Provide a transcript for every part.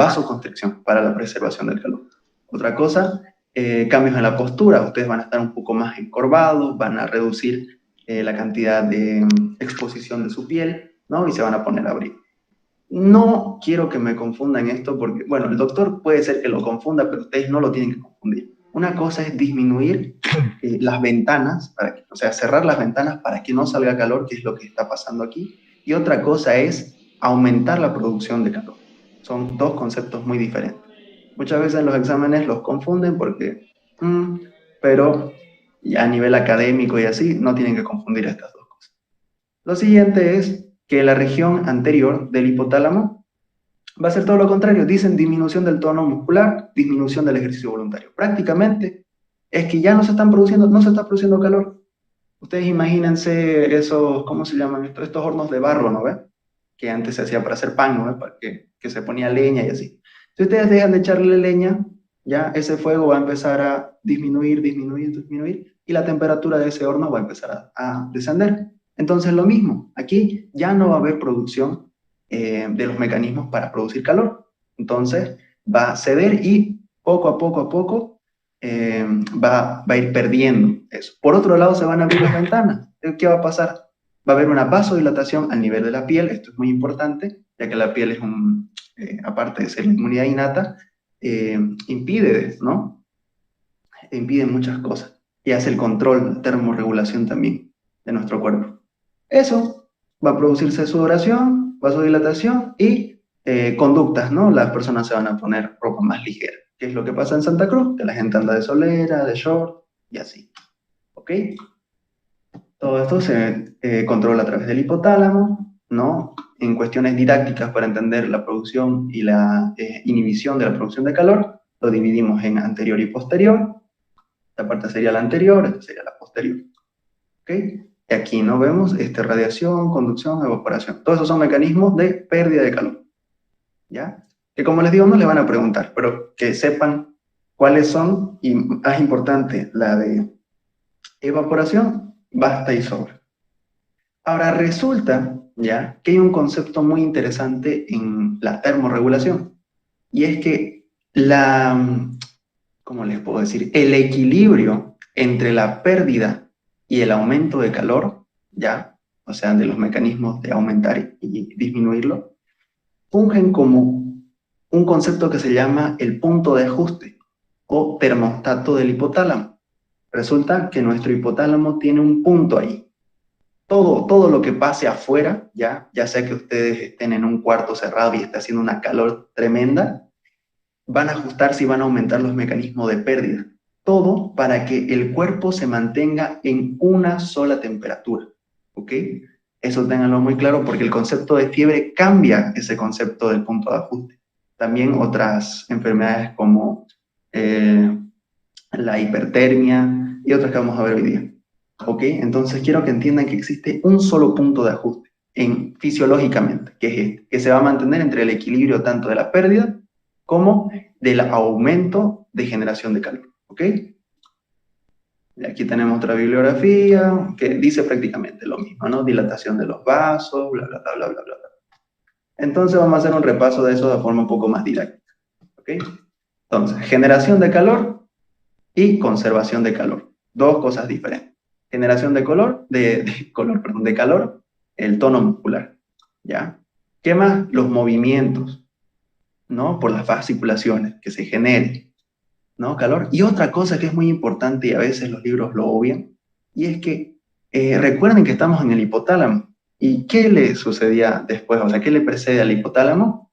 vasoconstricción para la preservación del calor. Otra cosa, cambios en la postura. Ustedes van a estar un poco más encorvados, van a reducir la cantidad de exposición de su piel, ¿no? Y se van a poner a abrir. No quiero que me confundan esto porque, bueno, el doctor puede ser que lo confunda, pero ustedes no lo tienen que confundir. Una cosa es disminuir las ventanas, o sea, cerrar las ventanas para que no salga calor, que es lo que está pasando aquí. Y otra cosa es aumentar la producción de calor. Son dos conceptos muy diferentes. Muchas veces en los exámenes los confunden porque, pero a nivel académico y así, no tienen que confundir estas dos cosas. Lo siguiente es que la región anterior del hipotálamo va a ser todo lo contrario. Dicen disminución del tono muscular, disminución del ejercicio voluntario. Prácticamente es que ya no se está produciendo calor. Ustedes imagínense esos, ¿cómo se llaman estos? Estos hornos de barro, ¿no ven? Que antes se hacía para hacer pan, ¿no ven? Para que se ponía leña y así. Si ustedes dejan de echarle leña, ya ese fuego va a empezar a disminuir, y la temperatura de ese horno va a empezar a descender. Entonces lo mismo, aquí ya no va a haber producción de los mecanismos para producir calor. Entonces va a ceder y poco a poco va a ir perdiendo eso. Por otro lado, se van a abrir las ventanas. ¿Qué va a pasar? Va a haber una vasodilatación al nivel de la piel. Esto es muy importante, ya que la piel es aparte de ser la inmunidad innata, impide, ¿no? Impide muchas cosas y hace el control, la termorregulación también de nuestro cuerpo. Eso va a producirse sudoración, vasodilatación y conductas, ¿no? Las personas se van a poner ropa más ligera. ¿Qué es lo que pasa en Santa Cruz? Que la gente anda de solera, de short y así. ¿Ok? Todo esto se controla a través del hipotálamo, ¿no? En cuestiones didácticas para entender la producción y la inhibición de la producción de calor, lo dividimos en anterior y posterior. Esta parte sería la anterior, esta sería la posterior. ¿Ok? Y aquí no vemos radiación, conducción, evaporación. Todos esos son mecanismos de pérdida de calor. ¿Ya? Que como les digo, no les van a preguntar, pero que sepan cuáles son, y más importante, la de evaporación, basta y sobra. Ahora resulta, ¿ya?, que hay un concepto muy interesante en la termorregulación, y es que ¿cómo les puedo decir? El equilibrio entre la pérdida y el aumento de calor, ¿ya? O sea, de los mecanismos de aumentar y disminuirlo, fungen como un concepto que se llama el punto de ajuste o termostato del hipotálamo. Resulta que nuestro hipotálamo tiene un punto ahí. Todo lo que pase afuera, ya sea que ustedes estén en un cuarto cerrado y esté haciendo una calor tremenda, van a ajustarse y van a aumentar los mecanismos de pérdida. Todo para que el cuerpo se mantenga en una sola temperatura. ¿Ok? Eso ténganlo muy claro porque el concepto de fiebre cambia ese concepto del punto de ajuste. También otras enfermedades como la hipertermia y otras que vamos a ver hoy día. ¿Ok? Entonces quiero que entiendan que existe un solo punto de ajuste fisiológicamente, que es este, que se va a mantener entre el equilibrio tanto de la pérdida como del aumento de generación de calor. ¿Ok? Y aquí tenemos otra bibliografía que dice prácticamente lo mismo, ¿no? Dilatación de los vasos, bla, bla, bla, bla, bla, bla. Entonces vamos a hacer un repaso de eso de forma un poco más didáctica. ¿Ok? Entonces, generación de calor y conservación de calor. Dos cosas diferentes. Generación de calor, el tono muscular. ¿Ya? ¿Qué más? Los movimientos, ¿no? Por las vasculaciones que se generen, ¿no? Calor. Y otra cosa que es muy importante y a veces los libros lo obvian, y es que recuerden que estamos en el hipotálamo. ¿Y qué le sucedía después? O sea, ¿qué le precede al hipotálamo?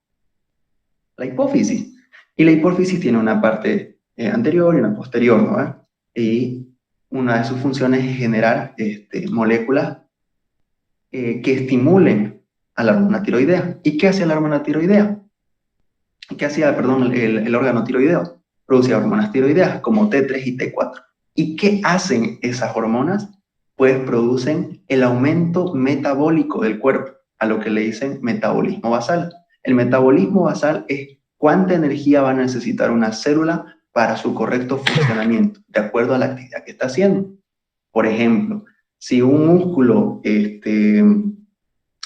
La hipófisis. Y la hipófisis tiene una parte anterior y una posterior, ¿no? Y una de sus funciones es generar moléculas que estimulen a la hormona tiroidea. ¿Y qué hace la hormona tiroidea? ¿Qué hacía, perdón, el órgano tiroideo? Producía hormonas tiroideas como T3 y T4. ¿Y qué hacen esas hormonas? Pues producen el aumento metabólico del cuerpo, a lo que le dicen metabolismo basal. El metabolismo basal es cuánta energía va a necesitar una célula para su correcto funcionamiento, de acuerdo a la actividad que está haciendo. Por ejemplo, si un músculo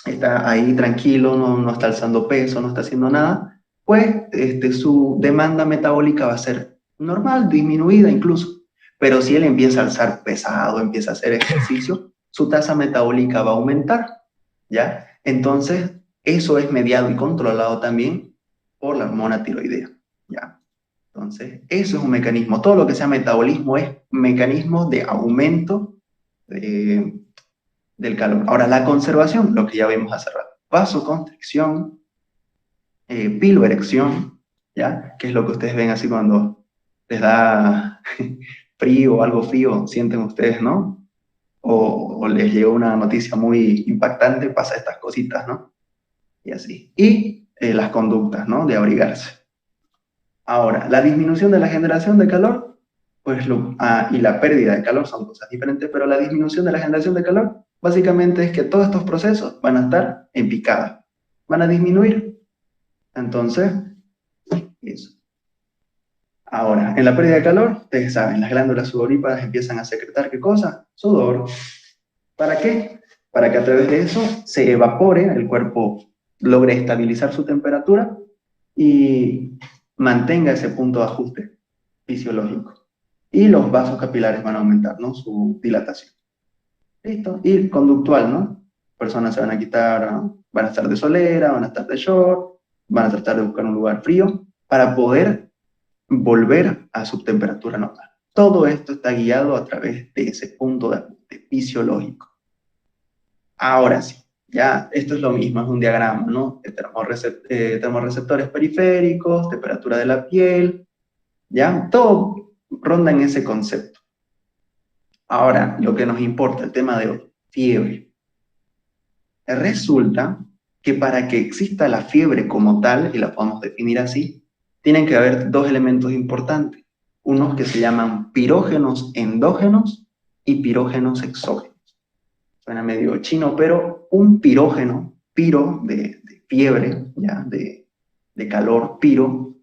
está ahí tranquilo, no está alzando peso, no está haciendo nada, pues su demanda metabólica va a ser normal, disminuida incluso. Pero si él empieza a alzar pesado, empieza a hacer ejercicio, su tasa metabólica va a aumentar, ¿ya? Entonces, eso es mediado y controlado también por la hormona tiroidea, ¿ya? Entonces, eso es un mecanismo. Todo lo que sea metabolismo es mecanismo de aumento del calor. Ahora, la conservación, lo que ya vimos hace rato. Vasoconstricción, piloerección, ¿ya? Que es lo que ustedes ven así cuando les da frío o algo frío, sienten ustedes, ¿no? O les llega una noticia muy impactante, pasa estas cositas, ¿no? Y así. Y las conductas, ¿no? De abrigarse. Ahora, la disminución de la generación de calor, pues y la pérdida de calor son cosas diferentes, pero la disminución de la generación de calor básicamente es que todos estos procesos van a estar en picada, van a disminuir. Entonces, eso. Ahora, en la pérdida de calor, ustedes saben, las glándulas sudoríparas empiezan a secretar ¿qué cosa? Sudor. ¿Para qué? Para que a través de eso se evapore, el cuerpo logre estabilizar su temperatura y mantenga ese punto de ajuste fisiológico. Y los vasos capilares van a aumentar, ¿no? Su dilatación. ¿Listo? Y conductual, ¿no? Personas se van a quitar, van a estar de solera, van a estar de short, van a tratar de buscar un lugar frío para poder volver a su temperatura normal. Todo esto está guiado a través de ese punto de ajuste fisiológico. Ahora sí, ya esto es lo mismo, es un diagrama, ¿no? Termorreceptores periféricos, temperatura de la piel, ¿ya? Todo ronda en ese concepto. Ahora, lo que nos importa, el tema de hoy, fiebre. Resulta que para que exista la fiebre como tal, y la podemos definir así, tienen que haber dos elementos importantes. Unos que se llaman pirógenos endógenos y pirógenos exógenos. Suena medio chino, pero un pirógeno, piro de fiebre, ¿ya? De calor, piro,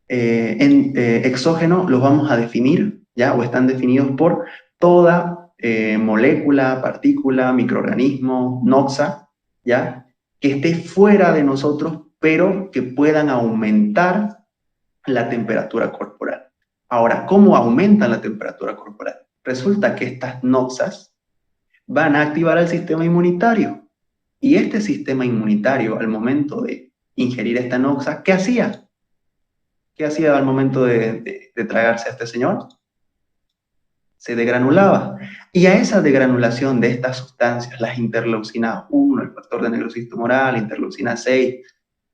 exógeno los vamos a definir, ¿ya? O están definidos por toda molécula, partícula, microorganismo, noxa, ¿ya? Que esté fuera de nosotros, pero que puedan aumentar la temperatura corporal. Ahora, ¿cómo aumentan la temperatura corporal? Resulta que estas noxas van a activar el sistema inmunitario. Y este sistema inmunitario, al momento de ingerir esta noxa, ¿qué hacía? ¿Qué hacía al momento de tragarse a este señor? Se degranulaba. Y a esa degranulación de estas sustancias, las interleucinas 1, el factor de necrosis tumoral, interleucina 6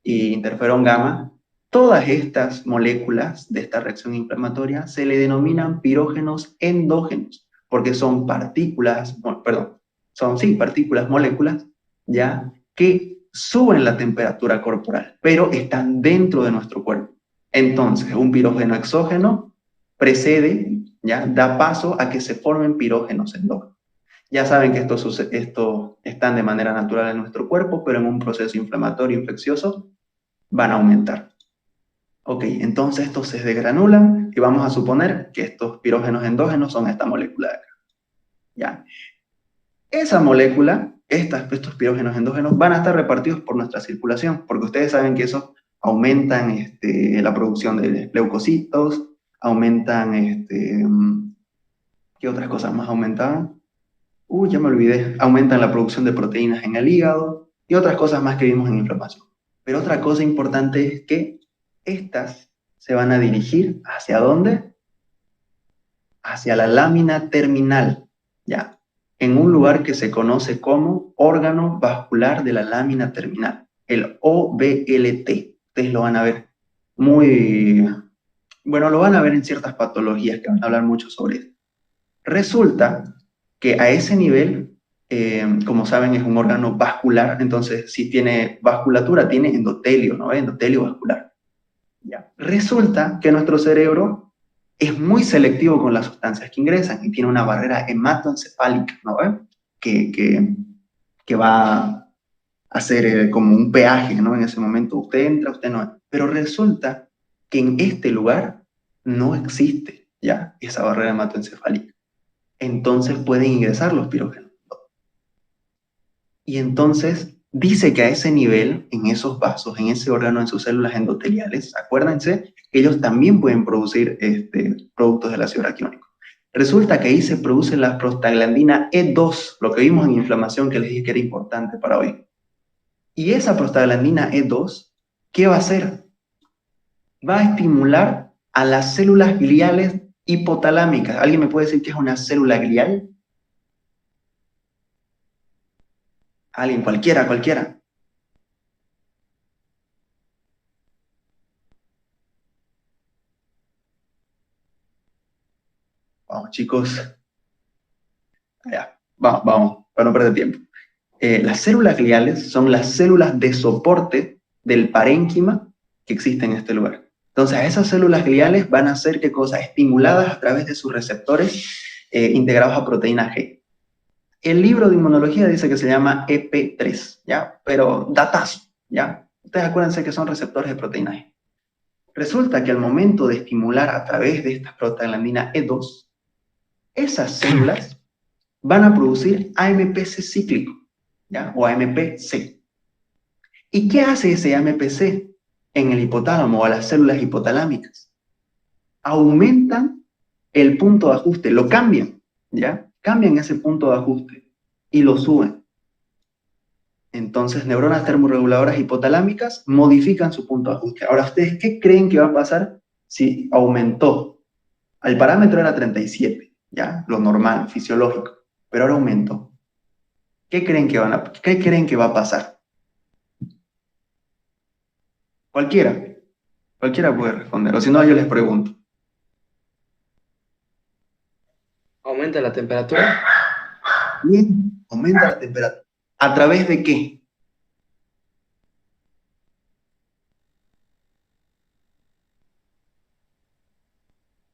y interferón gamma, todas estas moléculas de esta reacción inflamatoria se le denominan pirógenos endógenos, porque son partículas, perdón, son sí, partículas, moléculas, ya, que suben la temperatura corporal, pero están dentro de nuestro cuerpo. Entonces, un pirógeno exógeno precede, ya, da paso a que se formen pirógenos endógenos. Ya saben que esto están de manera natural en nuestro cuerpo, pero en un proceso inflamatorio infeccioso van a aumentar. Ok, entonces estos se desgranulan y vamos a suponer que estos pirógenos endógenos son esta molécula de acá. ¿Ya? Esa molécula, estos pirógenos endógenos, van a estar repartidos por nuestra circulación, porque ustedes saben que esos aumentan la producción de leucocitos, aumentan, ¿qué otras cosas más aumentaban? Ya me olvidé, aumentan la producción de proteínas en el hígado y otras cosas más que vimos en inflamación. Pero otra cosa importante es que estas se van a dirigir ¿hacia dónde? Hacia la lámina terminal, ¿ya? En un lugar que se conoce como órgano vascular de la lámina terminal, el OVLT. Ustedes lo van a ver muy, bueno, lo van a ver en ciertas patologías que van a hablar mucho sobre eso. Resulta que a ese nivel, como saben, es un órgano vascular, entonces si tiene vasculatura, tiene endotelio, ¿no? Endotelio vascular. ¿Ya? Resulta que nuestro cerebro es muy selectivo con las sustancias que ingresan y tiene una barrera hematoencefálica, ¿no? Que va a hacer como un peaje, ¿no? En ese momento usted entra, usted no. Pero resulta que en este lugar no existe ya esa barrera hematoencefálica. Entonces pueden ingresar los pirógenos. Y entonces dice que a ese nivel, en esos vasos, en ese órgano, en sus células endoteliales, acuérdense que ellos también pueden producir productos del ácido araquidónico. Resulta que ahí se produce la prostaglandina E2, lo que vimos en inflamación que les dije que era importante para hoy. Y esa prostaglandina E2, ¿qué va a hacer? Va a estimular a las células gliales hipotalámicas. ¿Alguien me puede decir qué es una célula glial? Alguien, cualquiera. Vamos, chicos. Ya, vamos, para no perder tiempo. Las células gliales son las células de soporte del parénquima que existe en este lugar. Entonces, esas células gliales van a ser, ¿qué cosa? Estimuladas a través de sus receptores integrados a proteína G. El libro de inmunología dice que se llama EP3, ¿ya? Pero datazo, ¿ya? Ustedes acuérdense que son receptores de proteína G. Resulta que al momento de estimular a través de esta prostaglandina E2, esas células van a producir AMPC cíclico, ¿ya? O AMPC. ¿Y qué hace ese AMPC en el hipotálamo o a las células hipotalámicas? Aumentan el punto de ajuste, lo cambian, ¿ya? Cambian ese punto de ajuste y lo suben. Entonces, neuronas termorreguladoras hipotalámicas modifican su punto de ajuste. Ahora, ¿ustedes qué creen que va a pasar si aumentó? El parámetro era 37, ¿ya? Lo normal, fisiológico, pero ahora aumentó. ¿Qué creen que va a pasar? Cualquiera puede responder, o si no, yo les pregunto. ¿Aumenta la temperatura? Bien, aumenta la temperatura. ¿A través de qué?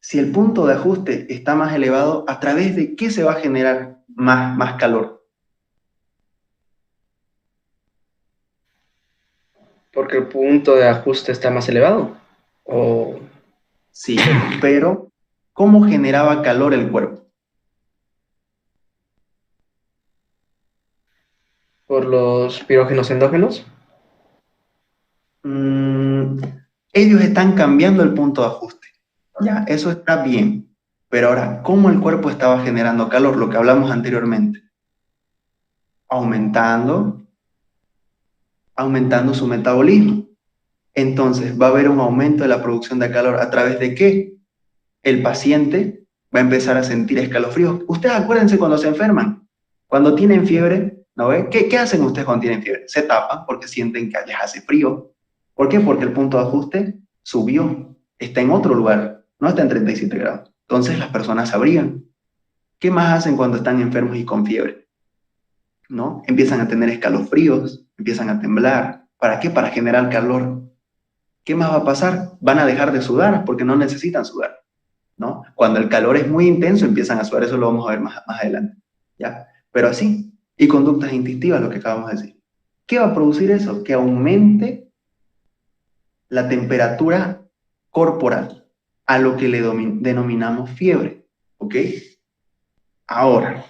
Si el punto de ajuste está más elevado, ¿a través de qué se va a generar más calor? ¿Porque el punto de ajuste está más elevado? ¿O Sí, pero ¿cómo generaba calor el cuerpo? por los pirógenos endógenos? Mm, ellos están cambiando el punto de ajuste. Ya, eso está bien. Pero ahora, ¿cómo el cuerpo estaba generando calor? Lo que hablamos anteriormente. Aumentando su metabolismo. Entonces va a haber un aumento de la producción de calor. ¿A través de qué? El paciente va a empezar a sentir escalofríos. Ustedes acuérdense cuando se enferman, cuando tienen fiebre, ¿no ve? ¿Qué hacen ustedes cuando tienen fiebre? Se tapan porque sienten que les hace frío. ¿Por qué? Porque el punto de ajuste subió, está en otro lugar, no está en 37 grados. Entonces las personas se abrigan. ¿Qué más hacen cuando están enfermos y con fiebre? ¿No? Empiezan a tener escalofríos, empiezan a temblar. ¿Para qué? Para generar calor. ¿Qué más va a pasar? Van a dejar de sudar porque no necesitan sudar, ¿no? Cuando el calor es muy intenso empiezan a sudar, eso lo vamos a ver más adelante, ¿ya? Pero así, y conductas instintivas, lo que acabamos de decir. ¿Qué va a producir eso? Que aumente la temperatura corporal, a lo que le denominamos fiebre, ¿ok? Ahora,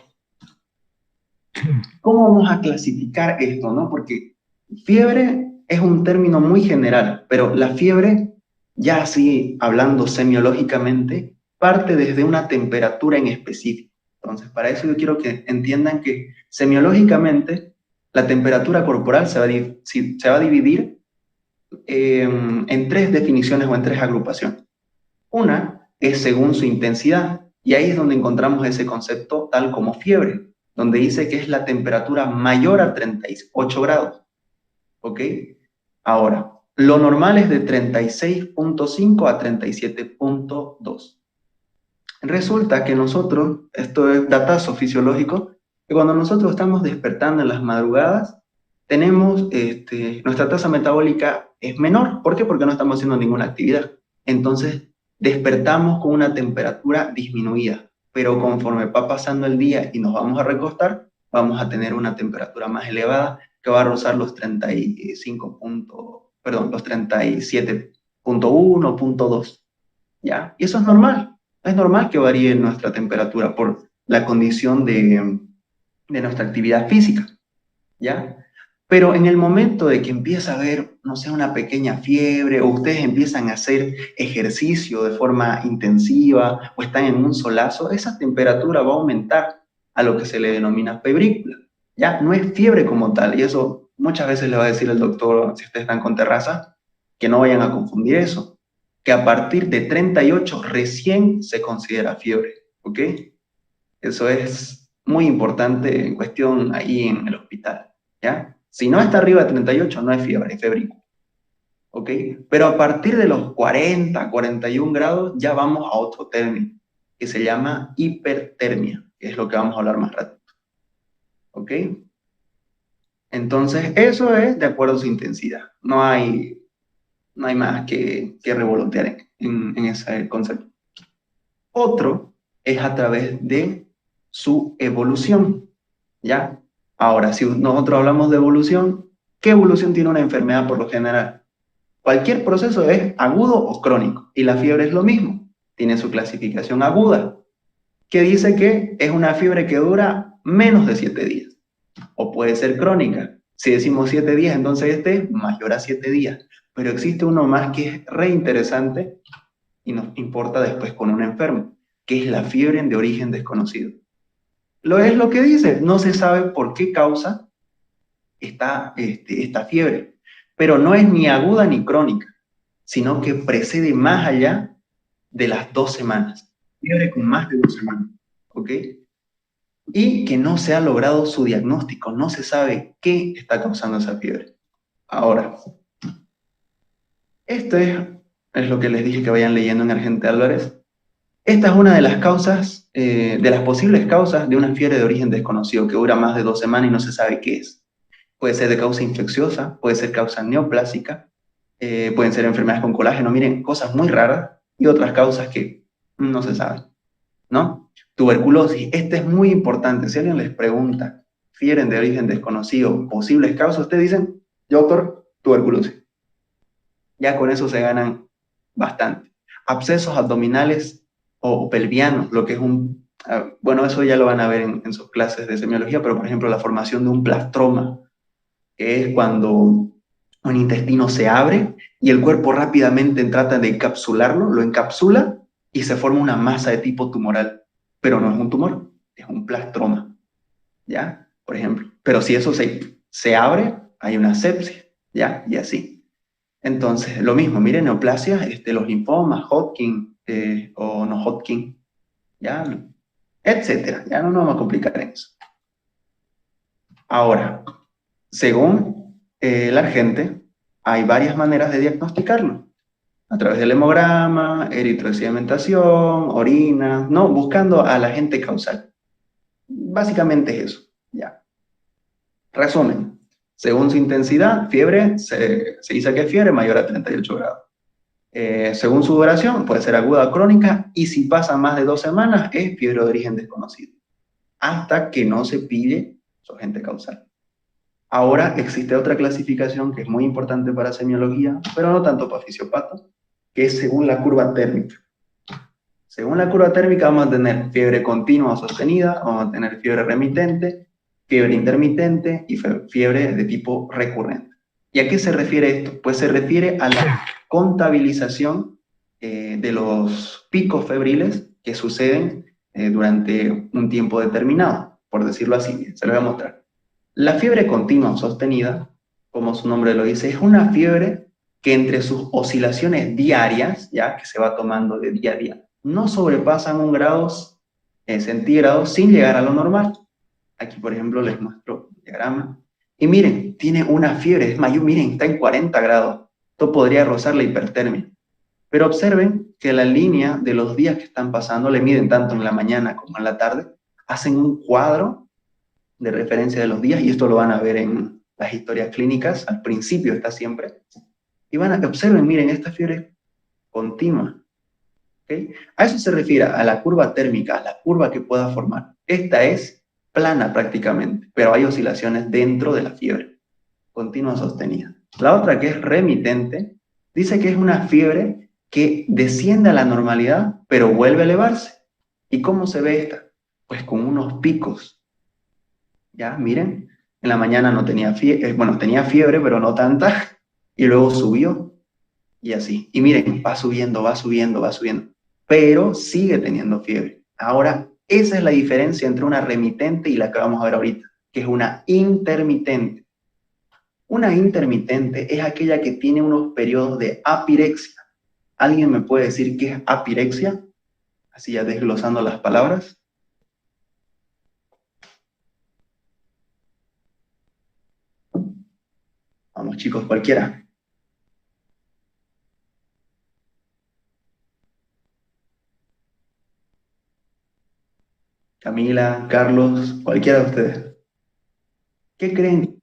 ¿cómo vamos a clasificar esto, no? Porque fiebre es un término muy general, pero la fiebre, ya así hablando semiológicamente, parte desde una temperatura en específico. Entonces, para eso yo quiero que entiendan que semiológicamente la temperatura corporal se va a dividir en tres definiciones o en tres agrupaciones. Una es según su intensidad, y ahí es donde encontramos ese concepto tal como fiebre, donde dice que es la temperatura mayor a 38 grados. ¿Ok? Ahora, lo normal es de 36.5 a 37.2. Resulta que nosotros, esto es datazo fisiológico, que cuando nosotros estamos despertando en las madrugadas, tenemos, nuestra tasa metabólica es menor. ¿Por qué? Porque no estamos haciendo ninguna actividad. Entonces, despertamos con una temperatura disminuida, pero conforme va pasando el día y nos vamos a recostar, vamos a tener una temperatura más elevada que va a rozar los 37.2, ¿ya? Y eso es normal. Es normal que varíe nuestra temperatura por la condición de nuestra actividad física, ¿ya? Pero en el momento de que empieza a haber, no sé, una pequeña fiebre, o ustedes empiezan a hacer ejercicio de forma intensiva, o están en un solazo, esa temperatura va a aumentar a lo que se le denomina febrícula. Ya no es fiebre como tal, y eso muchas veces le va a decir el doctor, si ustedes están con terraza, que no vayan a confundir eso, que a partir de 38 recién se considera fiebre, ¿ok? Eso es muy importante en cuestión ahí en el hospital, ¿ya? Si no está arriba de 38, no es fiebre, es febrícula, ¿ok? Pero a partir de los 40, 41 grados, ya vamos a otro término, que se llama hipertermia, que es lo que vamos a hablar más rato, ¿ok? Entonces, eso es de acuerdo a su intensidad. No hay más que revolotear en ese concepto. Otro es a través de su evolución, ¿ya? Ahora, si nosotros hablamos de evolución, ¿qué evolución tiene una enfermedad por lo general? Cualquier proceso es agudo o crónico, y la fiebre es lo mismo. Tiene su clasificación aguda, que dice que es una fiebre que dura menos de 7 días, o puede ser crónica. Si decimos 7 días, entonces este es mayor a 7 días. Pero existe uno más que es re interesante y nos importa después con un enfermo, que es la fiebre de origen desconocido. Lo es lo que dice, no se sabe por qué causa esta fiebre, pero no es ni aguda ni crónica, sino que precede más allá de las 2 semanas. Fiebre con más de 2 semanas, ¿ok? Y que no se ha logrado su diagnóstico, no se sabe qué está causando esa fiebre. Ahora, esto es lo que les dije que vayan leyendo en Argente Álvarez. Esta es una de las causas, de las posibles causas de una fiebre de origen desconocido que dura más de 2 semanas y no se sabe qué es. Puede ser de causa infecciosa, puede ser causa neoplásica, pueden ser enfermedades con colágeno, miren, cosas muy raras y otras causas que no se saben, ¿no? Tuberculosis, este es muy importante. Si alguien les pregunta, fiebre de origen desconocido, posibles causas, ustedes dicen, yo, doctor, tuberculosis. Ya con eso se ganan bastante. Abscesos abdominales o pelvianos, lo que es bueno, eso ya lo van a ver en sus clases de semiología, pero por ejemplo la formación de un plastroma, que es cuando un intestino se abre y el cuerpo rápidamente trata de encapsularlo, lo encapsula y se forma una masa de tipo tumoral, pero no es un tumor, es un plastroma, ¿ya? Por ejemplo. Pero si eso se abre, hay una sepsis, ¿ya? Y así. Entonces, lo mismo, miren, neoplasias, los linfomas, Hodgkin o no Hodgkin, ¿ya? Etcétera. Ya no nos vamos a complicar en eso. Ahora, según la gente, hay varias maneras de diagnosticarlo. A través del hemograma, eritrosedimentación, orina, ¿no? Buscando al agente causal. Básicamente es eso, ¿ya? Resumen. Según su intensidad, fiebre, se dice que es fiebre mayor a 38 grados. Según su duración, puede ser aguda o crónica, y si pasa más de 2 semanas, es fiebre de origen desconocido, hasta que no se pille su agente causal. Ahora existe otra clasificación que es muy importante para semiología, pero no tanto para fisiopatas, que es según la curva térmica. Según la curva térmica vamos a tener fiebre continua o sostenida, vamos a tener fiebre remitente, fiebre intermitente y fiebre de tipo recurrente. ¿Y a qué se refiere esto? Pues se refiere a la contabilización de los picos febriles que suceden durante un tiempo determinado, por decirlo así. Se lo voy a mostrar. La fiebre continua o sostenida, como su nombre lo dice, es una fiebre que entre sus oscilaciones diarias, ya que se va tomando de día a día, no sobrepasan 1 grado centígrados sin llegar a lo normal. Aquí, por ejemplo, les muestro el diagrama. Y miren, tiene una fiebre, es mayor, miren, está en 40 grados. Esto podría rozar la hipertermia. Pero observen que la línea de los días que están pasando, le miden tanto en la mañana como en la tarde, hacen un cuadro de referencia de los días, y esto lo van a ver en las historias clínicas, al principio está siempre. Y van a que observen, miren, esta fiebre es continua. ¿Okay? A eso se refiere, a la curva térmica, a la curva que pueda formar. Esta es plana prácticamente, pero hay oscilaciones dentro de la fiebre, continua sostenida. La otra, que es remitente, dice que es una fiebre que desciende a la normalidad, pero vuelve a elevarse. ¿Y cómo se ve esta? Pues con unos picos. ¿Ya? Miren, En la mañana no tenía fiebre, bueno, tenía fiebre, pero no tanta, y luego subió, y así. Y miren, va subiendo, va subiendo, va subiendo, pero sigue teniendo fiebre. Ahora, esa es la diferencia entre una remitente y la que vamos a ver ahorita, que es una intermitente. Una intermitente es aquella que tiene unos periodos de apirexia. ¿Alguien me puede decir qué es apirexia? Así ya desglosando las palabras. Vamos chicos, cualquiera. Camila, Carlos, cualquiera de ustedes. ¿Qué creen?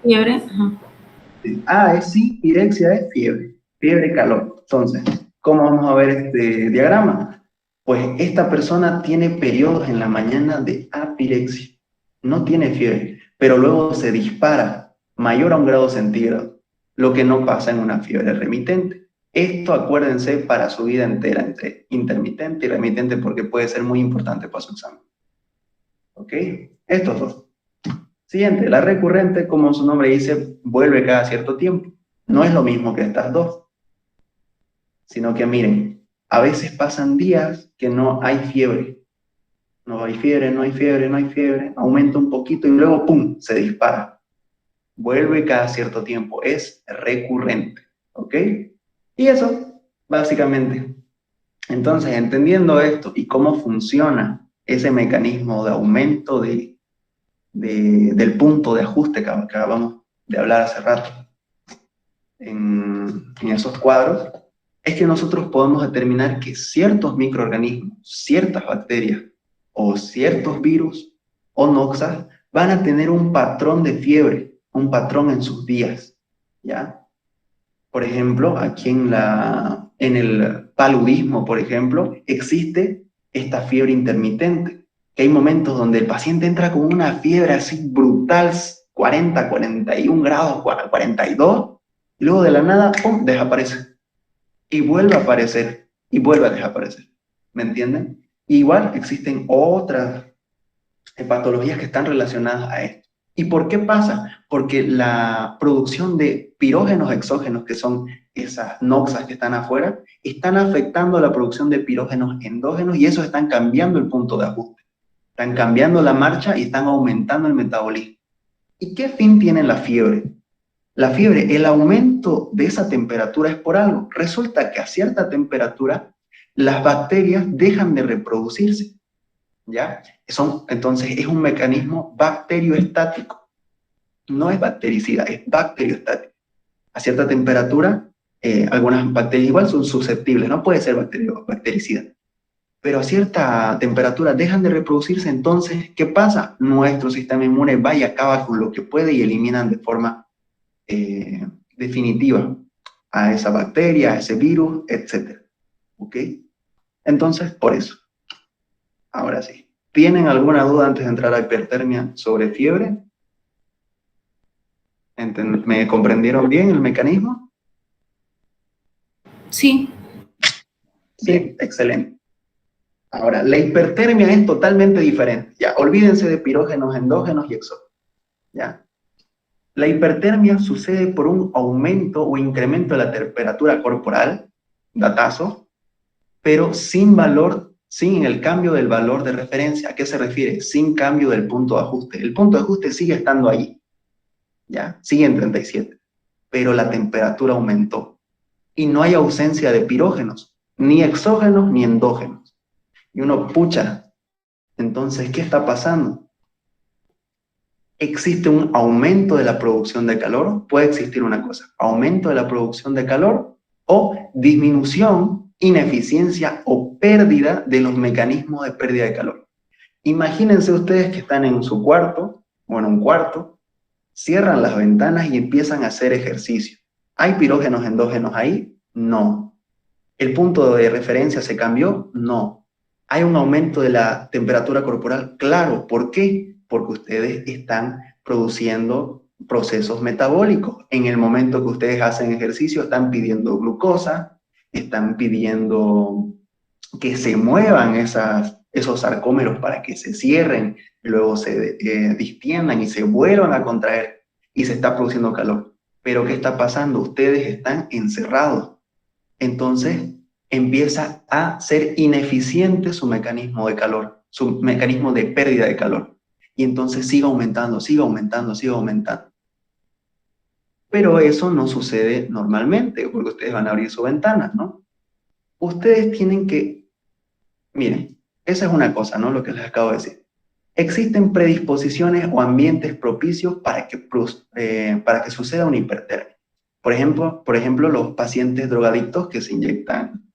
Fiebre, ajá. Ah, es sí, pirexia es fiebre, fiebre, calor. Entonces, ¿cómo vamos a ver este diagrama? Pues esta persona tiene periodos en la mañana de apirexia, no tiene fiebre, pero luego se dispara mayor a 1 grado centígrado, lo que no pasa en una fiebre remitente. Esto acuérdense para su vida entera, entre intermitente y remitente, porque puede ser muy importante para su examen. ¿Ok? Estos dos. Siguiente, la recurrente, como su nombre dice, vuelve cada cierto tiempo. No es lo mismo que estas dos, sino que miren, a veces pasan días que no hay fiebre. No hay fiebre, no hay fiebre, no hay fiebre, aumenta un poquito y luego, ¡pum!, se dispara. Vuelve cada cierto tiempo, es recurrente, ¿ok? Y eso, básicamente. Entonces, entendiendo esto y cómo funciona ese mecanismo de aumento del punto de ajuste que acabamos de hablar hace rato en esos cuadros, es que nosotros podemos determinar que ciertos microorganismos, ciertas bacterias o ciertos virus o noxas van a tener un patrón de fiebre, un patrón en sus días, ¿ya? Por ejemplo, aquí en el paludismo, por ejemplo, existe esta fiebre intermitente, que hay momentos donde el paciente entra con una fiebre así brutal, 40, 41 grados, 42, y luego de la nada, ¡pum!, desaparece. Y vuelve a aparecer, y vuelve a desaparecer. ¿Me entienden? Igual existen otras patologías que están relacionadas a esto. ¿Y por qué pasa? Porque la producción de pirógenos exógenos, que son esas noxas que están afuera, están afectando la producción de pirógenos endógenos y esos están cambiando el punto de ajuste. Están cambiando la marcha y están aumentando el metabolismo. ¿Y qué fin tiene la fiebre? La fiebre, el aumento de esa temperatura es por algo. Resulta que a cierta temperatura las bacterias dejan de reproducirse. ¿Ya? Entonces es un mecanismo bacterioestático. No es bactericida, es bacteriostático. A cierta temperatura, algunas bacterias igual son susceptibles, no puede ser bactericida. Pero a cierta temperatura dejan de reproducirse, entonces, ¿qué pasa? Nuestro sistema inmune va y acaba con lo que puede y eliminan de forma definitiva a esa bacteria, a ese virus, etc. ¿Ok? Entonces, por eso. Ahora sí. ¿Tienen alguna duda antes de entrar a hipertermia sobre fiebre? ¿Me comprendieron bien el mecanismo? Sí. Bien, excelente. Ahora, la hipertermia es totalmente diferente. Ya, olvídense de pirógenos, endógenos y exógenos. ¿Ya? La hipertermia sucede por un aumento o incremento de la temperatura corporal, datazo, pero sin el cambio del valor de referencia. ¿A qué se refiere? Sin cambio del punto de ajuste. El punto de ajuste sigue estando ahí, ¿ya? Sigue en 37, pero la temperatura aumentó. Y no hay ausencia de pirógenos, ni exógenos ni endógenos. Y uno, pucha, entonces, ¿qué está pasando? ¿Existe un aumento de la producción de calor? Puede existir una cosa, aumento de la producción de calor o disminución, ineficiencia o pérdida de los mecanismos de pérdida de calor. Imagínense ustedes que están en su cuarto, o en un cuarto, cierran las ventanas y empiezan a hacer ejercicio. ¿Hay pirógenos endógenos ahí? No. ¿El punto de referencia se cambió? No. ¿Hay un aumento de la temperatura corporal? Claro. ¿Por qué? Porque ustedes están produciendo procesos metabólicos. En el momento que ustedes hacen ejercicio, están pidiendo glucosa, están pidiendo que se muevan esas esos sarcómeros para que se cierren, luego se distiendan y se vuelvan a contraer y se está produciendo calor. Pero ¿qué está pasando? Ustedes están encerrados. Entonces empieza a ser ineficiente su mecanismo de calor, su mecanismo de pérdida de calor. Y entonces sigue aumentando, sigue aumentando, sigue aumentando. Pero eso no sucede normalmente, porque ustedes van a abrir su ventana, ¿no? Ustedes tienen que, miren, esa es una cosa, ¿no? Lo que les acabo de decir. Existen predisposiciones o ambientes propicios para que suceda una hipertermia. Por ejemplo, los pacientes drogadictos que se inyectan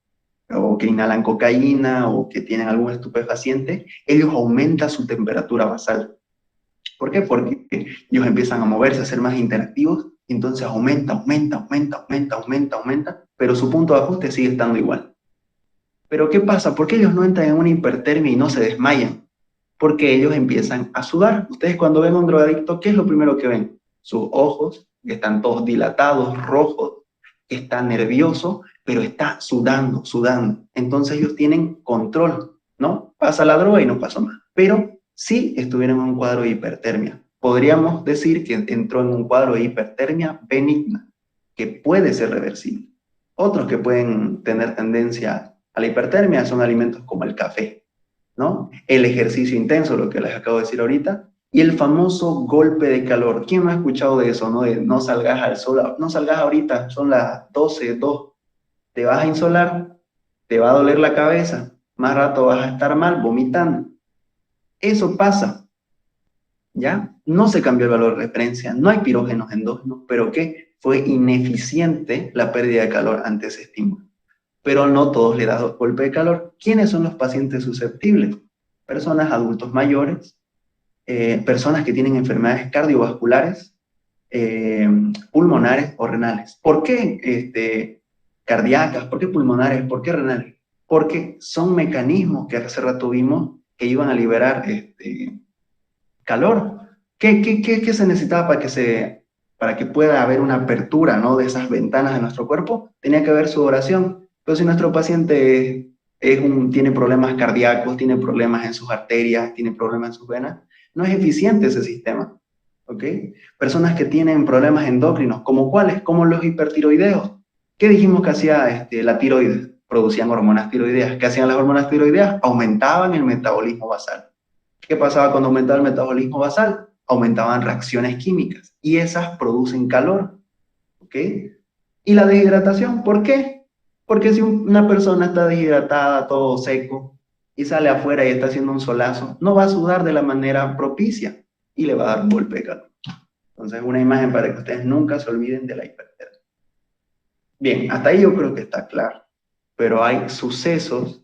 o que inhalan cocaína o que tienen algún estupefaciente, ellos aumentan su temperatura basal. ¿Por qué? Porque ellos empiezan a moverse, a ser más interactivos, y entonces aumenta, pero su punto de ajuste sigue estando igual. Pero ¿qué pasa? ¿Por qué ellos no entran en una hipertermia y no se desmayan? Porque ellos empiezan a sudar. Ustedes cuando ven a un drogadicto, ¿qué es lo primero que ven? Sus ojos, que están todos dilatados, rojos, que está nervioso, pero está sudando, sudando. Entonces ellos tienen control, ¿no? Pasa la droga y no pasó más. Pero sí estuvieron en un cuadro de hipertermia. Podríamos decir que entró en un cuadro de hipertermia benigna, que puede ser reversible. Otros que pueden tener tendencia a la hipertermia son alimentos como el café, ¿no? El ejercicio intenso, lo que les acabo de decir ahorita, y el famoso golpe de calor. ¿Quién no ha escuchado de eso, no? De no salgas al sol, no salgas ahorita, son las 12, 2, te vas a insolar, te va a doler la cabeza, más rato vas a estar mal, vomitando. Eso pasa, ¿ya? No se cambió el valor de referencia, no hay pirógenos endógenos, pero ¿qué? Fue ineficiente la pérdida de calor ante ese estímulo. Pero no todos le dan golpe de calor. ¿Quiénes son los pacientes susceptibles? Personas adultos mayores, personas que tienen enfermedades cardiovasculares, pulmonares o renales. ¿Por qué cardíacas? ¿Por qué pulmonares? ¿Por qué renales? Porque son mecanismos que hace rato vimos que iban a liberar calor. ¿Qué se necesitaba para que pueda haber una apertura, ¿no? De esas ventanas de nuestro cuerpo? Tenía que haber sudoración. Pero si nuestro paciente tiene problemas cardíacos, tiene problemas en sus arterias, tiene problemas en sus venas, no es eficiente ese sistema, ¿ok? Personas que tienen problemas endocrinos, ¿como cuáles? Como los hipertiroideos. ¿Qué dijimos que hacía la tiroides? Producían hormonas tiroideas. ¿Qué hacían las hormonas tiroideas? Aumentaban el metabolismo basal. ¿Qué pasaba cuando aumentaba el metabolismo basal? Aumentaban reacciones químicas y esas producen calor, ¿ok? Y la deshidratación, ¿por qué? Porque si una persona está deshidratada, todo seco, y sale afuera y está haciendo un solazo, no va a sudar de la manera propicia y le va a dar un golpe de calor. Entonces, una imagen para que ustedes nunca se olviden de la hipertermia. Bien, hasta ahí yo creo que está claro. Pero hay sucesos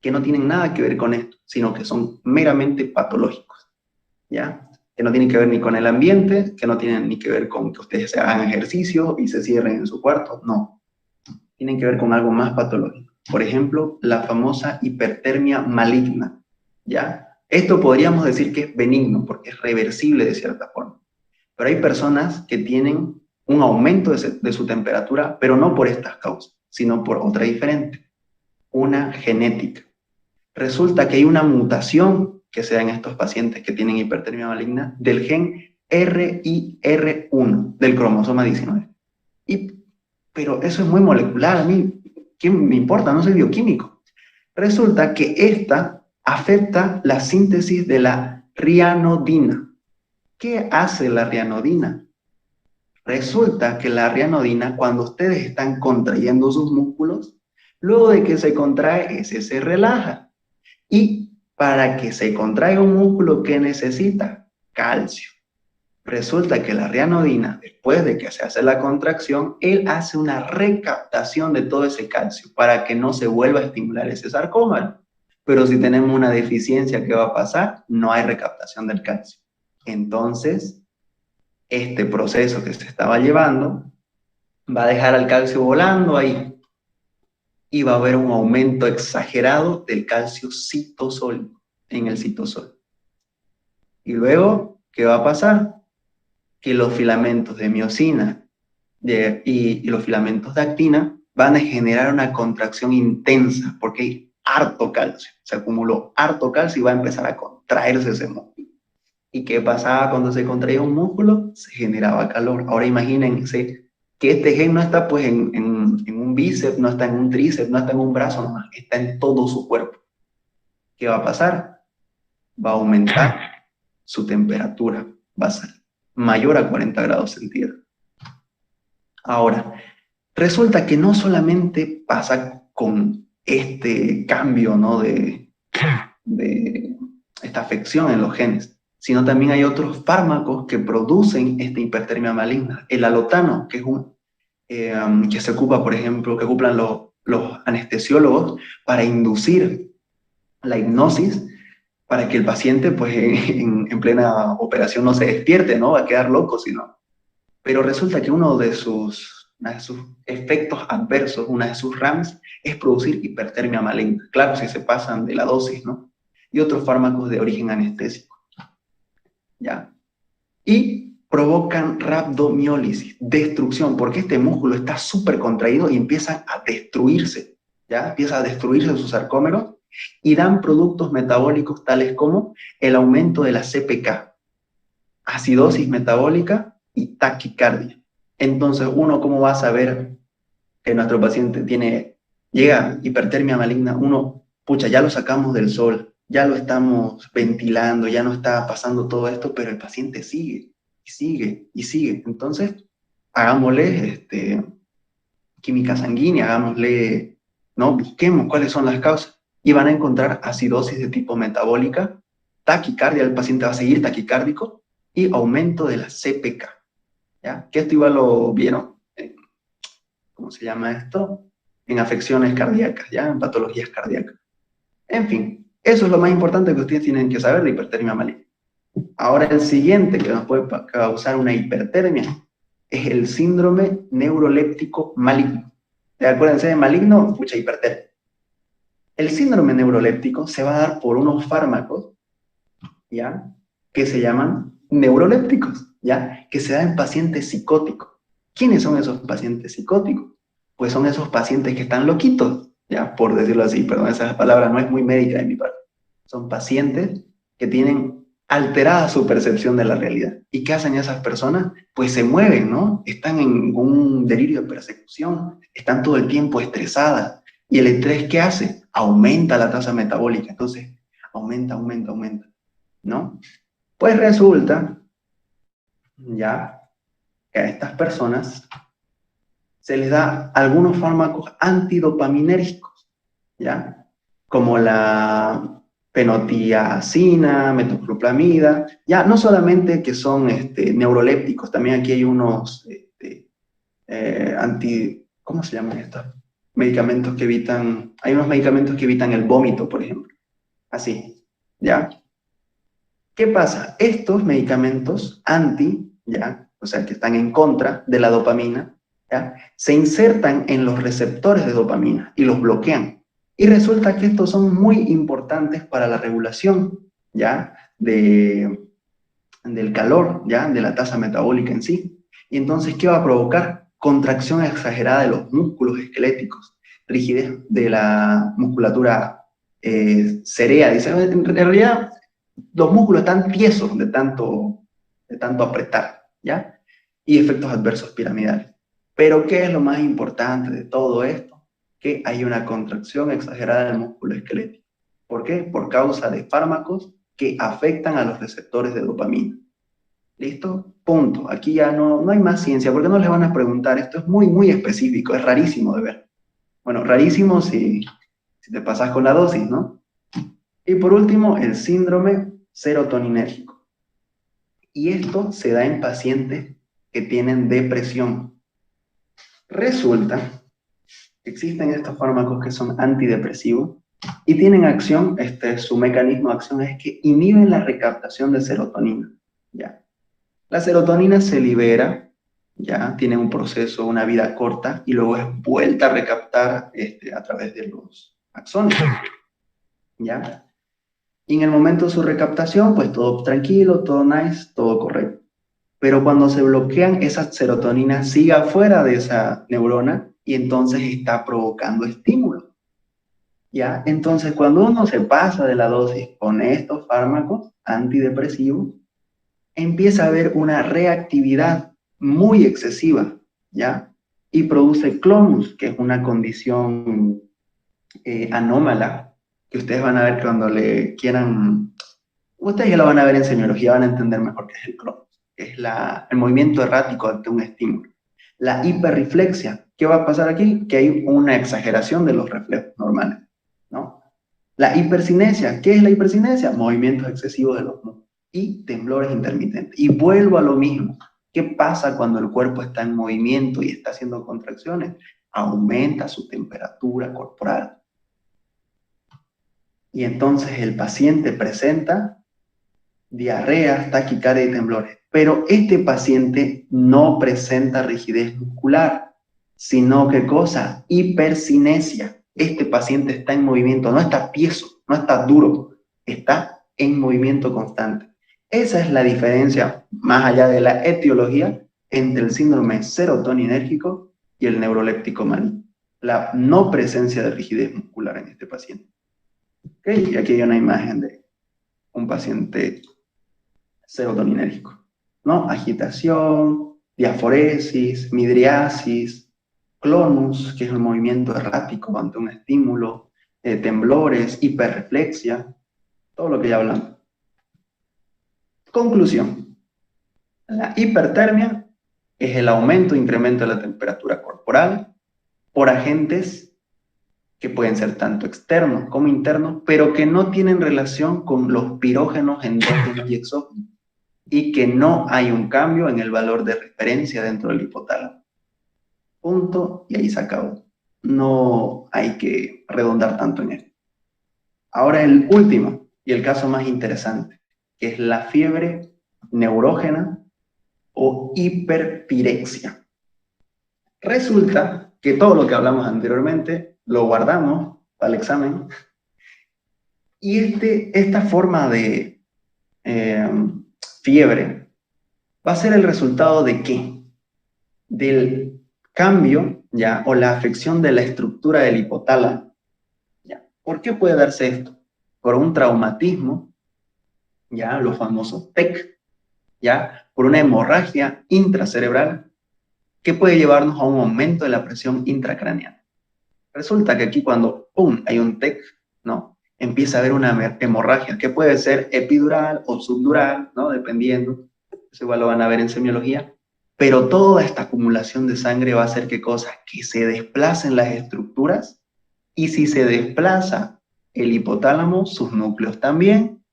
que no tienen nada que ver con esto, sino que son meramente patológicos, ¿ya? Que no tienen que ver ni con el ambiente, que no tienen ni que ver con que ustedes se hagan ejercicio y se cierren en su cuarto, no. Tienen que ver con algo más patológico. Por ejemplo, la famosa hipertermia maligna, ¿ya? Esto podríamos decir que es benigno, porque es reversible de cierta forma. Pero hay personas que tienen un aumento de su temperatura, pero no por estas causas, sino por otra diferente, una genética. Resulta que hay una mutación que se da en estos pacientes que tienen hipertermia maligna del gen RIR1 del cromosoma 19. Pero eso es muy molecular, a mí, ¿qué me importa? No soy bioquímico. Resulta que esta afecta la síntesis de la rianodina. ¿Qué hace la rianodina? Resulta que la rianodina, cuando ustedes están contrayendo sus músculos, luego de que se contrae, ese se relaja. Y para que se contraiga un músculo, ¿qué necesita? Calcio. Resulta que la rianodina, después de que se hace la contracción, él hace una recaptación de todo ese calcio para que no se vuelva a estimular ese sarcómero. Pero si tenemos una deficiencia, ¿qué va a pasar? No hay recaptación del calcio. Entonces, este proceso que se estaba llevando va a dejar al calcio volando ahí y va a haber un aumento exagerado del calcio citosólico en el citosol. Y luego, ¿qué va a pasar? Que los filamentos de miosina y los filamentos de actina van a generar una contracción intensa porque hay harto calcio, se acumuló harto calcio y va a empezar a contraerse ese músculo. ¿Y qué pasaba cuando se contraía un músculo? Se generaba calor. Ahora imagínense que este gen no está pues en un bíceps, no está en un tríceps, no está en un brazo nomás, está en todo su cuerpo. ¿Qué va a pasar? Va a aumentar su temperatura, va a ser mayor a 40 grados centígrados. Ahora, resulta que no solamente pasa con este cambio, ¿no? de esta afección en los genes, sino también hay otros fármacos que producen esta hipertermia maligna. El alotano, que es que se ocupa, por ejemplo, que ocupan los anestesiólogos para inducir la hipnosis, para que el paciente, pues, en plena operación no se despierte, ¿no? Va a quedar loco, sino. Pero resulta que uno de sus efectos adversos, una de sus RAMs, es producir hipertermia maligna. Claro, si se pasan de la dosis, ¿no? Y otros fármacos de origen anestésico, ¿ya? Y provocan rhabdomiólisis, destrucción, porque este músculo está súper contraído y empieza a destruirse, ¿ya? Empieza a destruirse su sarcómero y dan productos metabólicos tales como el aumento de la CPK, acidosis metabólica y taquicardia. Entonces, uno, ¿cómo va a saber que nuestro paciente llega hipertermia maligna? Uno, pucha, ya lo sacamos del sol, ya lo estamos ventilando, ya no está pasando todo esto, pero el paciente sigue, y sigue, y sigue. Entonces, hagámosle química sanguínea, hagámosle, ¿no? Busquemos cuáles son las causas. Y van a encontrar acidosis de tipo metabólica, taquicardia, el paciente va a seguir taquicárdico, y aumento de la CPK, ¿ya? Que esto igual lo vieron, ¿cómo se llama esto? En afecciones cardíacas, ¿ya? En patologías cardíacas. En fin, eso es lo más importante que ustedes tienen que saber de hipertermia maligna. Ahora el siguiente que nos puede causar una hipertermia es el síndrome neuroléptico maligno. Acuérdense de maligno, pucha, hipertermia. El síndrome neuroléptico se va a dar por unos fármacos, ¿ya? Que se llaman neurolépticos, ¿ya? Que se dan en pacientes psicóticos. ¿Quiénes son esos pacientes psicóticos? Pues son esos pacientes que están loquitos, ¿ya? Por decirlo así, perdón, esa palabra no es muy médica de mi parte. Son pacientes que tienen alterada su percepción de la realidad. ¿Y qué hacen esas personas? Pues se mueven, ¿no? Están en un delirio de persecución, están todo el tiempo estresadas. ¿Y el estrés qué hace? Aumenta la tasa metabólica. Entonces, aumenta, ¿no? Pues resulta, ya, que a estas personas se les da algunos fármacos antidopaminérgicos, ¿ya? Como la fenotiazina, metoclopramida, ya, no solamente que son neurolépticos, también aquí hay unos ¿cómo se llaman estos? Medicamentos que hay unos medicamentos que evitan el vómito, por ejemplo, así, ¿ya? ¿Qué pasa? Estos medicamentos ¿ya? O sea, que están en contra de la dopamina, ¿ya? Se insertan en los receptores de dopamina y los bloquean. Y resulta que estos son muy importantes para la regulación, ¿ya? Del calor, ¿ya? De la tasa metabólica en sí. Y entonces, ¿qué va a provocar? Contracción exagerada de los músculos esqueléticos, rigidez de la musculatura cerea. Dice, en realidad, los músculos están tiesos de tanto apretar, ¿ya? Y efectos adversos piramidales. Pero, ¿qué es lo más importante de todo esto? Que hay una contracción exagerada del músculo esquelético. ¿Por qué? Por causa de fármacos que afectan a los receptores de dopamina. ¿Listo? Punto. Aquí ya no hay más ciencia, porque no les van a preguntar. Esto es muy, muy específico, es rarísimo de ver. Bueno, rarísimo si te pasas con la dosis, ¿no? Y por último, el síndrome serotoninérgico. Y esto se da en pacientes que tienen depresión. Resulta que existen estos fármacos que son antidepresivos y tienen acción, su mecanismo de acción es que inhiben la recaptación de serotonina, ¿ya? La serotonina se libera, ¿ya? Tiene un proceso, una vida corta, y luego es vuelta a recaptar a través de los axones, ¿ya? Y en el momento de su recaptación, pues todo tranquilo, todo nice, todo correcto. Pero cuando se bloquean, esa serotonina sigue afuera de esa neurona y entonces está provocando estímulo. ¿ya? Entonces, cuando uno se pasa de la dosis con estos fármacos antidepresivos, empieza a haber una reactividad muy excesiva, ¿ya? Y produce clonus, que es una condición anómala, que ustedes van a ver cuando le quieran, ustedes ya lo van a ver en semiología, van a entender mejor qué es el clonus, que es el movimiento errático ante un estímulo. La hiperreflexia, ¿qué va a pasar aquí? Que hay una exageración de los reflejos normales, ¿no? La hipercinesia, ¿qué es la hipercinesia? Movimientos excesivos de los músculos y temblores intermitentes. Y vuelvo a lo mismo. ¿Qué pasa cuando el cuerpo está en movimiento y está haciendo contracciones? Aumenta su temperatura corporal. Y entonces el paciente presenta diarreas, taquicardia y temblores. Pero este paciente no presenta rigidez muscular, sino que cosa, hipercinesia. Este paciente está en movimiento, no está tieso, no está duro, está en movimiento constante. Esa es la diferencia, más allá de la etiología, entre el síndrome serotoninérgico y el neuroléptico maligno. La no presencia de rigidez muscular en este paciente. ¿Okay? Y aquí hay una imagen de un paciente serotoninérgico, ¿no? Agitación, diaforesis, midriasis, clonus, que es el movimiento errático ante un estímulo, temblores, hiperreflexia, todo lo que ya hablamos. Conclusión. La hipertermia es el aumento o incremento de la temperatura corporal por agentes que pueden ser tanto externos como internos, pero que no tienen relación con los pirógenos endógenos y exógenos, y que no hay un cambio en el valor de referencia dentro del hipotálamo. Punto, y ahí se acabó. No hay que redondar tanto en esto. Ahora el último, y el caso más interesante, que es la fiebre neurógena o hiperpirexia. Resulta que todo lo que hablamos anteriormente lo guardamos para el examen, y esta forma de fiebre va a ser el resultado de ¿qué? Del cambio, ¿ya? O la afección de la estructura del hipotálamo, ¿ya? ¿Por qué puede darse esto? Por un traumatismo, ¿ya? Los famosos TEC, ¿ya? Por una hemorragia intracerebral que puede llevarnos a un aumento de la presión intracraneal. Resulta que aquí cuando, ¡pum!, hay un TEC, ¿no? Empieza a haber una hemorragia que puede ser epidural o subdural, ¿no? Dependiendo, eso igual lo van a ver en semiología. Pero toda esta acumulación de sangre va a hacer que cosas que se desplacen las estructuras, y si se desplaza el hipotálamo, sus núcleos también,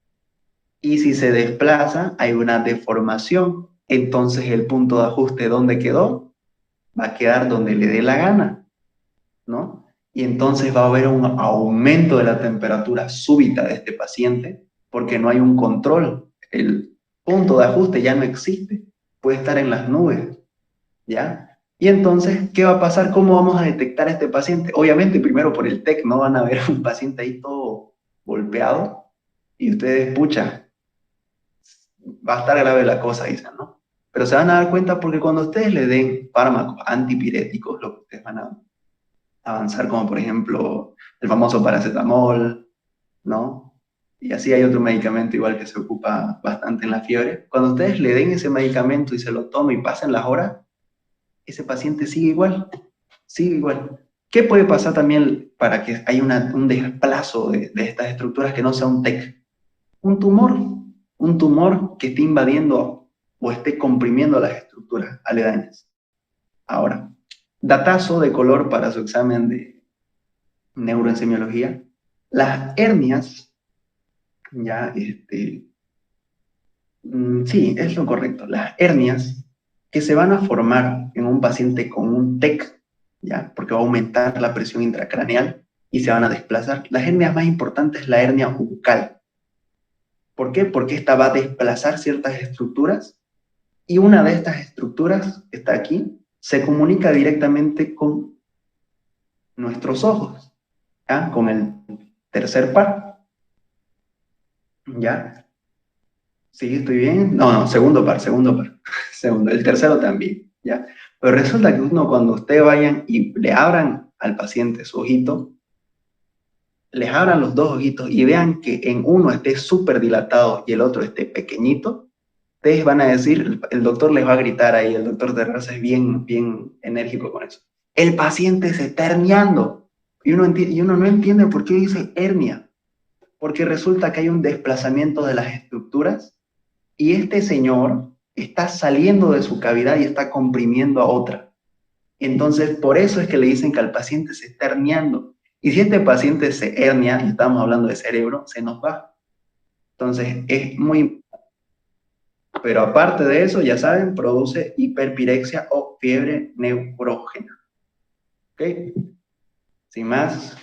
y si se desplaza hay una deformación, entonces el punto de ajuste ¿dónde quedó? Va a quedar donde le dé la gana, ¿no? Y entonces va a haber un aumento de la temperatura súbita de este paciente porque no hay un control, el punto de ajuste ya no existe, puede estar en las nubes, ¿ya? Y entonces, ¿qué va a pasar? ¿Cómo vamos a detectar a este paciente? Obviamente, primero por el TEC, no van a ver un paciente ahí todo golpeado y ustedes, pucha, va a estar grave la cosa, dicen, ¿no? Pero se van a dar cuenta porque cuando ustedes le den fármacos antipiréticos, lo que ustedes van a avanzar, como por ejemplo el famoso paracetamol, ¿no? Y así hay otro medicamento igual que se ocupa bastante en la fiebre. Cuando ustedes le den ese medicamento y se lo tomen y pasen las horas, ese paciente sigue igual, sigue igual. ¿Qué puede pasar también para que haya un desplazo de estas estructuras que no sea un TEC? Un tumor que esté invadiendo o esté comprimiendo las estructuras aledañas. Ahora, datazo de color para su examen de neuroensemiología. Las hernias, ya, sí, es lo correcto. Las hernias que se van a formar en un paciente con un TEC, ya, porque va a aumentar la presión intracraneal y se van a desplazar. Las hernias más importantes es la hernia bucal. ¿Por qué? Porque esta va a desplazar ciertas estructuras y una de estas estructuras, que está aquí, se comunica directamente con nuestros ojos, ¿ya? Con el tercer par, ¿ya? ¿Sí, estoy bien? No, segundo par. Segundo, el tercero también, ¿ya? Pero resulta que uno, cuando ustedes vayan y le abran al paciente su ojito, les abran los dos ojitos y vean que en uno esté súper dilatado y el otro esté pequeñito, ustedes van a decir, el doctor les va a gritar ahí, el doctor de raza es bien, bien enérgico con eso. El paciente se está herniando. Y uno no entiende por qué dice hernia. Porque resulta que hay un desplazamiento de las estructuras y este señor está saliendo de su cavidad y está comprimiendo a otra. Entonces, por eso es que le dicen que al paciente se está herniando. Y si este paciente se hernia, y estamos hablando de cerebro, se nos va. Entonces, es muy importante. Pero aparte de eso, ya saben, produce hiperpirexia o fiebre neutrógena. ¿Ok? Sin más,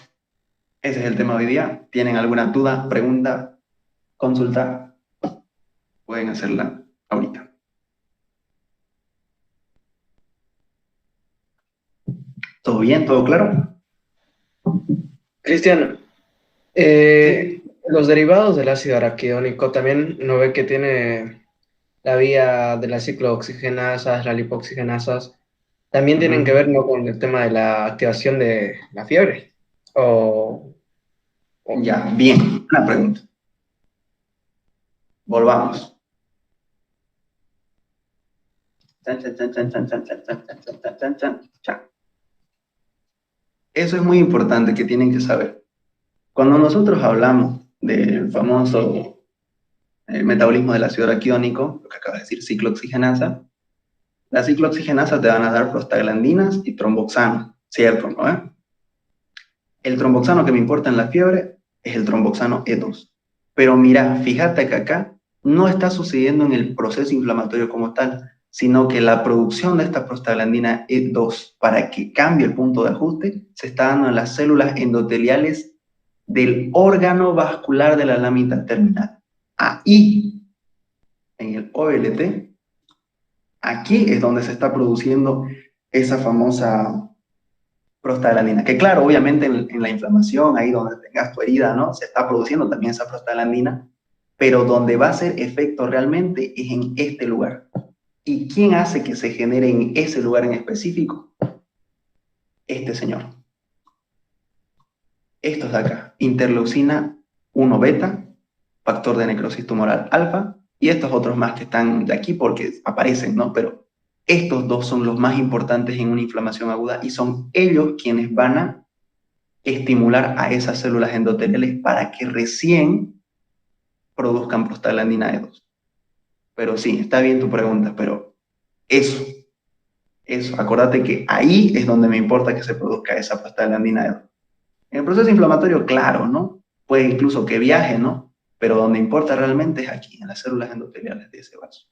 ese es el tema de hoy día. ¿Tienen alguna duda, pregunta, consulta? Pueden hacerla ahorita. ¿Todo bien? ¿Todo claro? Cristian, Sí. los derivados del ácido araquidónico también no ve que tiene la vía de las ciclooxigenasas, las lipoxigenasas, también tienen que ver, ¿no?, con el tema de la activación de la fiebre. Ya, bien. Una pregunta. Volvamos. Eso es muy importante que tienen que saber. Cuando nosotros hablamos del famoso metabolismo del ácido araquidónico, lo que acaba de decir, ciclooxigenasa, las ciclooxigenasas te van a dar prostaglandinas y tromboxano, ¿cierto? ¿No? El tromboxano que me importa en la fiebre es el tromboxano E2. Pero mira, fíjate que acá no está sucediendo en el proceso inflamatorio como tal, sino que la producción de esta prostaglandina E2 para que cambie el punto de ajuste se está dando en las células endoteliales del órgano vascular de la lámina terminal. Ahí, en el OLT, aquí es donde se está produciendo esa famosa prostaglandina, que claro, obviamente en la inflamación, ahí donde tengas tu herida, ¿no? Se está produciendo también esa prostaglandina, pero donde va a hacer efecto realmente es en este lugar. ¿Y quién hace que se genere en ese lugar en específico? Este señor. Estos de acá, interleucina 1 beta, factor de necrosis tumoral alfa, y estos otros más que están de aquí porque aparecen, ¿no? Pero estos dos son los más importantes en una inflamación aguda y son ellos quienes van a estimular a esas células endoteliales para que recién produzcan prostaglandina E2. Pero sí, está bien tu pregunta, pero eso, acordate que ahí es donde me importa que se produzca esa prostaglandina E2. En el proceso inflamatorio, claro, ¿no? Puede incluso que viaje, ¿no? Pero donde importa realmente es aquí, en las células endoteliales de ese vaso,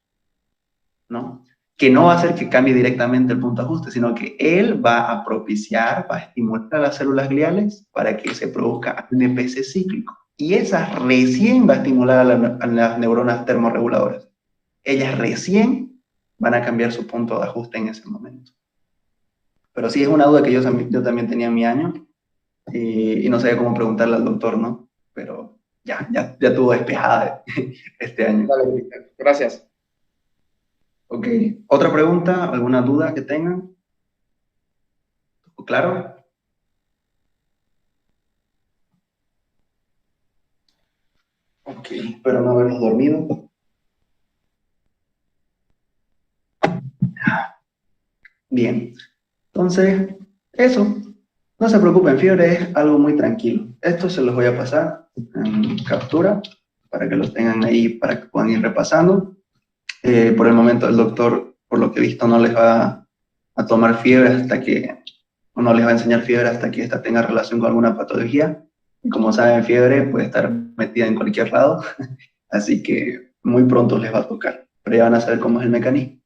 ¿no? Que no va a hacer que cambie directamente el punto de ajuste, sino que él va a propiciar, va a estimular a las células gliales para que se produzca ANPC cíclico. Y esa recién va a estimular a las neuronas termorreguladoras. Ellas recién van a cambiar su punto de ajuste en ese momento. Pero sí es una duda que yo también tenía en mi año y no sabía cómo preguntarle al doctor, ¿no? Pero ya tuvo despejada este año. Vale, gracias. Ok, ¿otra pregunta? ¿Alguna duda que tengan? ¿Claro? Ok, espero no habernos dormido. Bien, entonces, eso. No se preocupen, fiebre es algo muy tranquilo. Esto se los voy a pasar en captura para que los tengan ahí, para que puedan ir repasando. Por el momento el doctor, por lo que he visto, no les va a tomar fiebre hasta que, o no les va a enseñar fiebre hasta que esta tenga relación con alguna patología. Y como saben, fiebre puede estar metida en cualquier lado, así que muy pronto les va a tocar. Pero ya van a saber cómo es el mecanismo.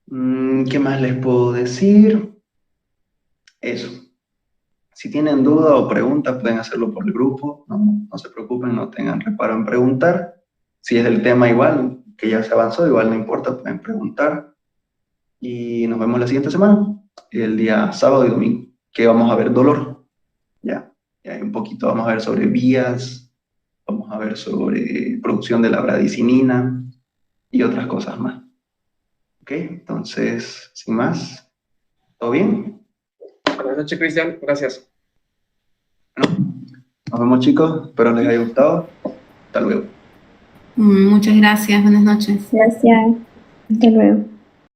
¿Qué más les puedo decir? Eso. Si tienen duda o preguntas, pueden hacerlo por el grupo. No se preocupen, no tengan reparo en preguntar. Si es del tema igual, que ya se avanzó, igual no importa, pueden preguntar. Y nos vemos la siguiente semana, el día sábado y domingo, que vamos a ver dolor. Ya un poquito vamos a ver sobre vías, vamos a ver sobre producción de la bradicinina y otras cosas más. ¿Ok? Entonces, sin más, ¿todo bien? Buenas noches, Cristian. Gracias. Bueno, Nos vemos, chicos. Espero les haya gustado. Hasta luego. Muchas gracias, buenas noches. Gracias. Hasta luego.